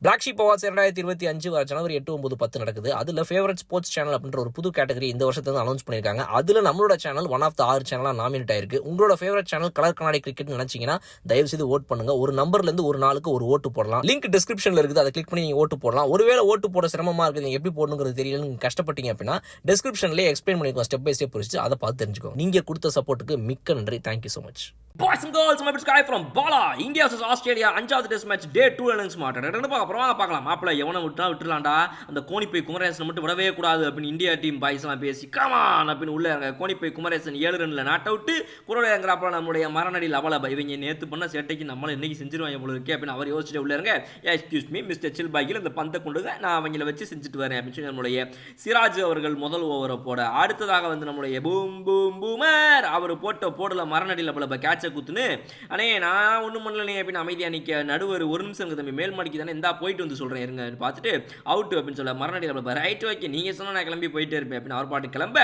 Black sheep awards 2025 ஜனவரி 8, 9, 10 நடக்குது. அதுல favourite sports channel அப்படின்ற ஒரு புது கேட்டகரி இந்த வருஷத்துல அனௌன்ஸ் பண்ணிருக்காங்க. அதுல நம்மளோட சேனல் ஒன் ஆஃப் த 6 சேனலா நாமினேட் ஆயிருக்கு. உங்களோட favourite channel colour Kannadi cricket நினைச்சீங்கன்னா தயவு செய்து ஓட் பண்ணுங்க. ஒரு நம்பர்ல இருந்து ஒரு நாளுக்கு ஒரு ஓட்டு போடலாம். லிங்க் டிஸ்கிரிப்ஷன்ல இருக்குது, அதை கிளிக் பண்ணி நீங்க ஓட்டு போடலாம். ஒருவேளை ஓட்டு போட சிரமமா இருக்குது, நீங்க எப்படி போடணுங்கிறது தெரியல, நீங்க கஷ்டப்பட்டீங்க அப்படின்னா டிஸ்கிரிப்ஷன்லேயே எக்ஸ்பிளைன் பண்ணிக்கோ, ஸ்டெப் பை ஸ்டெப் புரிச்சு அதை பார்த்து தெரிஞ்சுக்கோ. நீங்க கொடுத்த சப்போர்ட்டுக்கு மிக்க நன்றி. Thank you so much. Boys and girls, my guy from Bala, India vs Australia, 5th test match day 2 innings மாட்டேன். ரெண்டு பார்க்கலாம் மாப்பிள்ள எவனை விட்டுலாம்டா, அந்த கோணிப்பை குமரேசன் மட்டும் விடவே கூடாது அப்படின்னு இந்தியா டீம் பாய்ஸ் எல்லாம் பேசி கமான் அப்படின்னு உள்ள இறங்க. கோணிப்பை குமரேசன் 7 ரன்ல நாட் அவுட். குரோட இறங்குறாப்புல நம்மளுடைய மரணடி லவலப இவங்க நேற்று பண்ண சேட்டைக்கு நம்மள இன்னைக்கு செஞ்சிருவாங்க போல இருக்கே அப்படின்னு அவர் யோசிச்சுட்டு உள்ள இறங்க. எக்ஸ்கியூஸ் மீ மிஸ்டர் சில்பாகில் இந்த பந்தை கொண்டுங்க, நான் அவங்கள வச்சு செஞ்சுட்டு வரேன் அப்படின்னு சொல்லி நம்மளுடைய சிராஜ் அவர்கள் முதல் ஓவரை போட, அடுத்ததாக வந்து நம்மளுடைய பூம் பூம் பூமர் அவர் போடல மரணடி லவலப கேட்ச குத்துன்னு, அண்ணே நான் ஒன்றும் பண்ணலனே அப்படின்னு அமைதியாக நிற்க. நடுவர் ஒரு நிமிஷம் தம்பி மேல் மாடிக்கு தானே இந்தா போயிட்டு வந்து சொல்கிறேன் இருங்க பார்த்துட்டு அவுட் அப்படின்னு சொல்ல மரணடி ரைட் ஓகே நீங்கள் சொன்னால் நான் கிளம்பி போயிட்டே இருப்பேன் அப்படின்னு அவர் பாட்டு கிளம்ப.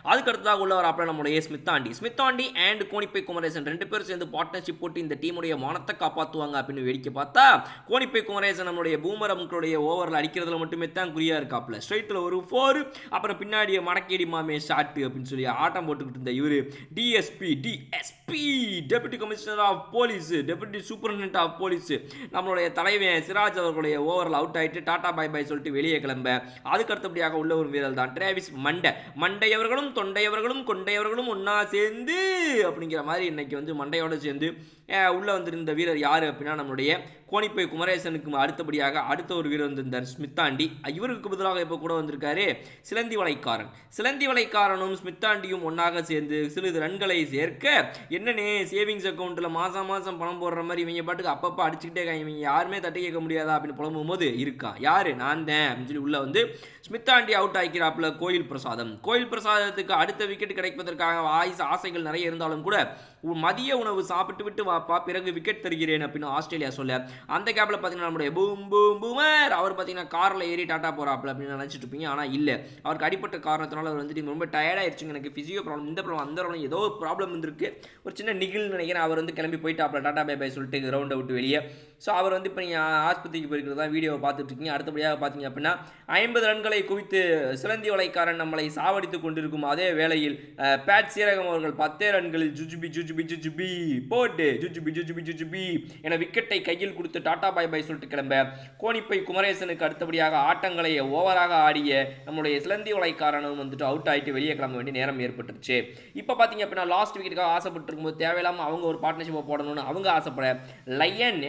அதுக்கு அடுத்ததாக உள்ளவர் அப்புறம் நம்மளுடைய ஸ்மித்தாண்டி அண்ட் கோணிப்பை குமரேசன் 2 பேரும் சேர்ந்து பார்ட்னர்ஷிப் போட்டு இந்த டீமுடைய மானத்தை காப்பாற்றுவாங்க அப்படின்னு வேடிக்கை பார்த்தா, கோணிப்பை குமரேசன் நம்மளுடைய பூமர் அவங்களுடைய ஓவரில் அடிக்கிறதுல மட்டுமே தான் குறியா இருக்காப்புல. ஸ்ட்ரைட்டில் ஒரு 4, அப்புறம் பின்னாடியே மடக்கேடி மாமே ஷாட்டு அப்படின்னு சொல்லி ஆட்டம் போட்டுக்கிட்டு இருந்த இவர் DSP deputy commissioner of police, deputy superintendent of police நம்மளுடைய தலைவன் சிராஜ் அவர்களுடைய ஓவரில் அவுட் ஆகிட்டு டாடா பை பை சொல்லிட்டு வெளியே கிளம்ப. அதுக்கு அடுத்தபடியாக உள்ள ஒரு வீரர் தான் டிராவிஸ் மண்டையவர்களும் கொண்டையவர்களும் ஒன்னா சேர்ந்து அப்படிங்கிற மாதிரி இன்னைக்கு வந்து மண்டையோடு சேர்ந்து உள்ள வந்திருந்த வீரர் யாரு அப்படின்னா நம்மளுடைய கோணிப்பை குமரேசனுக்கு அடுத்தபடியாக அடுத்த ஒரு வீரர் வந்திருந்தார் ஸ்மித்தாண்டி. இவருக்கு பதிலாக இப்போ கூட வந்திருக்காரு சிலந்தி வளைக்காரனும் ஸ்மித்தாண்டியும் ஒன்றாக சேர்ந்து சிறிது ரன்களை சேர்க்க, என்னன்னே சேவிங்ஸ் அக்கௌண்ட்டில் மாதம் பணம் போடுற மாதிரி இவங்க பாட்டுக்கு அப்பப்போ அடிச்சுக்கிட்டே இருக்காங்க, இவங்க யாருமே தட்டி கேட்க முடியாதா அப்படின்னு புலம்பும் போது இருக்கான் யாரு நான் தான் அப்படின்னு சொல்லி உள்ள வந்து ஸ்மித்தாண்டி அவுட் ஆக்கிறாப்புல கோயில் பிரசாதத்துக்கு அடுத்த விக்கெட் கிடைப்பதற்காக ஆசைகள் நிறைய இருந்தாலும் கூட மதிய உணவு சாப்பிட்டு விட்டு வாப்பா பிறகு விக்கெட் தருகிறேன் அப்படின்னு ஆஸ்திரேலியா சொல்ல, அந்த கேப்ல பார்த்தீங்கன்னா நம்மளுடைய பூமர் அவர் பார்த்தீங்கன்னா காரில் ஏறி டாட்டா போறாப்புல அப்படின்னு நினைச்சிட்டு இருப்பீங்க. ஆனால் இல்லை, அவருக்கு அடிப்பட்ட காரணத்தினால அவர் வந்துட்டு ரொம்ப டயர்டாயிருச்சுங்க, எனக்கு ஃபிசியோ ப்ராப்ளம் இந்த ப்ராப்ளம் அந்த ப்ராப்ளம் ஏதோ ஒரு ப்ராப்ளம் இருந்திருக்கு, ஒரு சின்ன நிகழ்வு நினைக்கிறேன். அவர் வந்து கிளம்பி போயிட்டாப்புல டாட்டா பை பை சொல்லிட்டு கிரவுண்டை விட்டு வெளியே. ஸோ அவர் வந்து இப்போ நீங்கள் ஆஸ்பத்திரிக்கு போயிருக்கிறதா வீடியோவை பார்த்துட்டு இருக்கீங்க. அடுத்தபடியாக பார்த்தீங்க அப்படின்னா 50 ரன்களை குவித்து சிலந்தி வளைக்காரன் நம்மளை சாவடித்து கொண்டிருக்கும் அதே வேளையில் பேட் சீரகம் அவர்கள் 10 ரன்களில் ஜுஜுபி போட்டு ஜுஜுபி என விக்கெட்டை கையில் கொடுத்து டாடா பை பை சொல்லிட்டு கிளம்ப. கோணிப்பை குமரேசனுக்கு அடுத்தபடியாக ஆட்டங்களை ஓவராக ஆடிய நம்மளுடைய சிலந்தி வளைக்காரனும் வந்துட்டு அவுட் ஆகிட்டு வெளியே கிளம்ப வேண்டிய நேரம் ஏற்பட்டுருச்சு. இப்போ பார்த்தீங்க அப்படின்னா லாஸ்ட் விக்கெட்டுக்காக ஆசைப்பட்டு இருக்கும்போது தேவையில்லாமல் அவங்க ஒரு பார்ட்னர்ஷிப்பை போடணும்னு அவங்க ஆசைப்பட, லயன்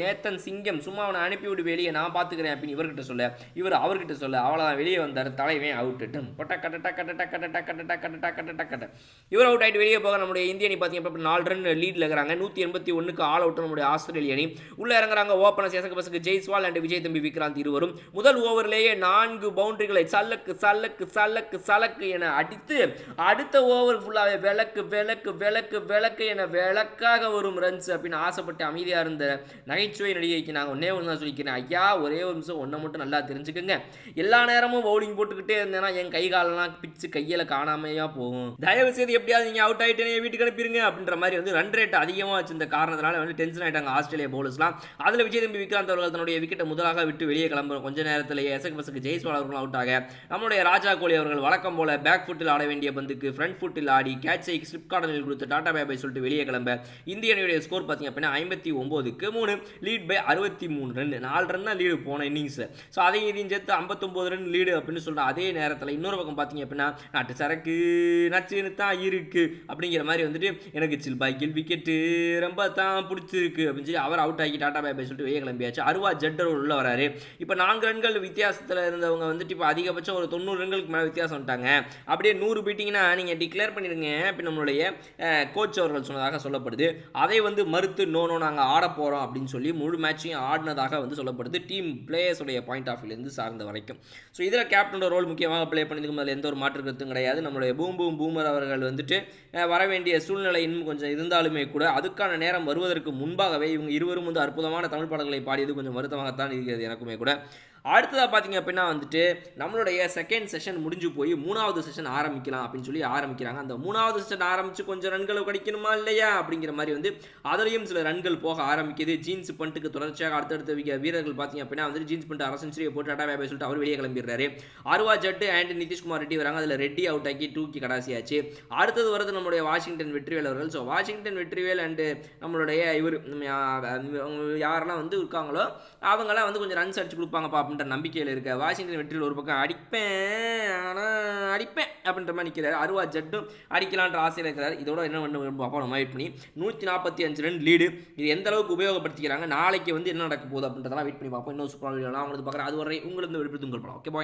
நேத்தன் சிங்கம் சும்மா அவனை அனுப்பிவிடு வெளியே நான் பார்த்துக்கிறேன் அப்படின்னு இவர்கிட்ட சொல்ல, இவர் அவர்கிட்ட சொல்ல, அவ்வளோதான் வெளியே வந்தார், தலைவன் அவுட். இவர் அவுட் ஆகிட்டு வெளியே போக நம்மளுடைய இந்திய அணி பார்த்தீங்கன்னா 4 ரன் லீடில் இருக்கிறாங்க. 181க்கு ஆல் அவுட் நம்மளுடைய ஆஸ்திரேலிய அணி. உள்ள இறங்குறாங்க ஓப்பனர்ஸ் எசக்கு ஜெய்ஸ்வால் அண்ட் விஜய் தம்பி விக்ராந்த் இருவரும். முதல் ஓவரிலேயே 4 பவுண்டரிகளை சல்லக்கு என அடித்து அடுத்த ஓவர் ஃபுல்லாகவே விளக்கு என விளக்காக வரும் ரன்ஸ் அப்படின்னு ஆசைப்பட்டு அமைதியாக இருந்த நகைச்சுவை நடிகைக்கு நாங்கள் ஒன்னே ஒன்று தான் சொல்லிக்கிறேன், ஐயா ஒரே ஒரு நிமிஷம் ஒன்றை மட்டும் நல்லா தெரிஞ்சுக்கோங்க, எல்லா நேரமும் பவுலிங் போட்டுக்கிட்டே இருந்தேன்னா என் கை காலெல்லாம் பிச்சு கையில் காணாமையா போகும், தயவு செய்து எப்படியாவது நீங்கள் அவுட் ஆகிட்டே வீட்டுக்கு அனுப்பிடுங்க அப்படின்ற மாதிரி வந்து ரன் ரேட் அதிகமாக வச்சிருந்த காரணத்தினால வந்து டென்ஷன் ஆகிட்டாங்க ஆஸ்திரேலியா பவுலர்ஸ்லாம். அதில் விஜய் தம்பி விக்ராந்த் அவர்கள் தன்னுடைய விக்கெட்டை முதலாக விட்டு வெளியே கிளம்புற கொஞ்ச நேரத்திலேயே எசக்கு ஜெய்ஸ்வால் அவர்கள் அவுட் ஆக, நம்மளுடைய ராஜா கோலி அவர்கள் வழக்கம் போல பேக் ஃபுட்டில் ஆட வேண்டிய பந்துக்கு ஃப்ரண்ட் ஃபுட்டில் ஆடி கேட்சை ஸ்லிப் கார்டனில் கொடுத்து டாடா பை பை சொல்லிட்டு வெளியே கிளம்ப. இந்திய அணியுடைய ஸ்கோர் பார்த்தீங்க அப்படின்னா 59க்கு 3 லீட் பை 63 ரன். 4 ரன் தான் லீடு போன இன்னிங்ஸில். ஸோ அதையும் இதையும் சேர்த்து 59 ரன் லீடு அப்படின்னு சொல்லிட்டு அதே நேரத்தில் இன்னொரு பக்கம் பார்த்தீங்க அப்படின்னா நாட்டு சரக்கு நச்சுன்னு தான் இருக்கு அப்படிங்கிற மாதிரி வந்துட்டு எனக்கு சில்பாய்க்கில் விக்கெட்டு ரொம்ப தான் பிடிச்சிருக்கு அப்படின்னு சொல்லி அவர் அவுட் ஆகி டாடா பை பை சொல்லிட்டு வெளியே கிளம்பியாச்சு. அருவா ஜட்டர் உள்ள வராரு. இப்போ 4 ரன்கள் வித்தியாசத்தில் இருந்தவங்க வந்துட்டு இப்போ அதிகபட்சம் ஒரு 90 ரன்களுக்கு மேலே வித்தியாசம் வந்துட்டாங்க. அப்படியே 100 பீட்டிங்கன்னா நீங்கள் டிக்ளேர் பண்ணிடுங்க இப்போ நம்மளுடைய கோச் அவர்கள் சொன்னதாக சொல்லப்படுது. அதை வந்து மறுத்து நோ நாங்கள் ஆட போகிறோம் அப்படின்னு சொல்லி முழு மேட்சையும் ஆடினதாக வந்து சொல்லப்படுது டீம் பிளேயர்ஸுடைய பாயிண்ட் ஆஃப் வியூலேருந்து சார்ந்த வரைக்கும். ஸோ இதில் கேப்டனோட ரோல் முக்கியமாக ப்ளே பண்ணியிருக்கும், அதில் எந்த ஒரு மாற்று கருத்தும் கிடையாது. நம்மளுடைய பூமர் அவர்கள் வந்துட்டு வர வேண்டிய சூழ்நிலை இன்னும் கொஞ்சம் இருந்தாலுமே கூட அதுக்கான நேரம் வருவதற்கு முன்பாகவே இவங்க இருவரும் வந்து அற்புதமான தமிழ் பாடல்களை பாடியது கொஞ்சம் வருத்தமாகத்தான் இருக்கிறது எனக்குமே கூட. அடுத்ததாக பார்த்தீங்க அப்படின்னா வந்துட்டு நம்மளுடைய செகண்ட் செஷன் முடிஞ்சு போய் 3வது செஷன் ஆரம்பிக்கலாம் அப்படின்னு சொல்லி ஆரம்பிக்கிறாங்க. அந்த 3வது செஷன் ஆரம்பித்து கொஞ்சம் ரன்களை கிடைக்கணுமா இல்லையா அப்படிங்கிற மாதிரி வந்து அதுலேயும் சில ரன்கள் போக ஆரம்பிக்குது. ஜீன்ஸ் பண்ட்டுக்கு தொடர்ச்சியாக அடுத்தடுத்த வீரர்கள் பார்த்தீங்க அப்படின்னா வந்து ஜீன்ஸ் பண்ணிட்டு அரை செஞ்சுரியை போட்டு டாடா பாய் சொல்லிட்டு அவர் வெளியே கிளம்பிடுறாரு. அருவா ஜட்டு அண்ட் நிதிஷ்குமார் ரெட்டி வராங்க. அதில் ரெட்டி அவுட் ஆக்கி தூக்கி கடாசியாச்சு. அடுத்தது வரது நம்மளுடைய வாஷிங்டன் வெற்றிவேல் அவர்கள். ஸோ வாஷிங்டன் வெற்றிவேல் அண்டு நம்மளுடைய இவர் யாரெல்லாம் வந்து இருக்காங்களோ அவங்களாம் வந்து கொஞ்சம் ரன்ஸ் அடிச்சு கொடுப்பாங்கப்பா அப்படின்ற நம்பிக்கையில் இருக்க வாஷிங்டன் வெற்றிவேல் ஒரு பக்கம் அடிப்பேன் அப்படின்ற மாதிரி நிற்கிறாரு. அருவா ஜட்டும் அடிக்கலான்ற ஆசையில் இருக்கிறார். இதோட என்ன பண்ண பார்ப்போம் நம்ம வெயிட் பண்ணி 145 ரன் லீடு இது எந்த அளவுக்கு உபயோகப்படுத்திக்கிறாங்க, நாளைக்கு வந்து என்ன நடக்க போகுது அப்படின்றதெல்லாம் வெயிட் பண்ணி பார்ப்போம். இன்னும் சூப்பராக வீடியோ உங்களுக்கு பார்க்குறேன். அதுவரை உங்களுக்கு விடுபடுத்து உங்கள் படம். Okay bye.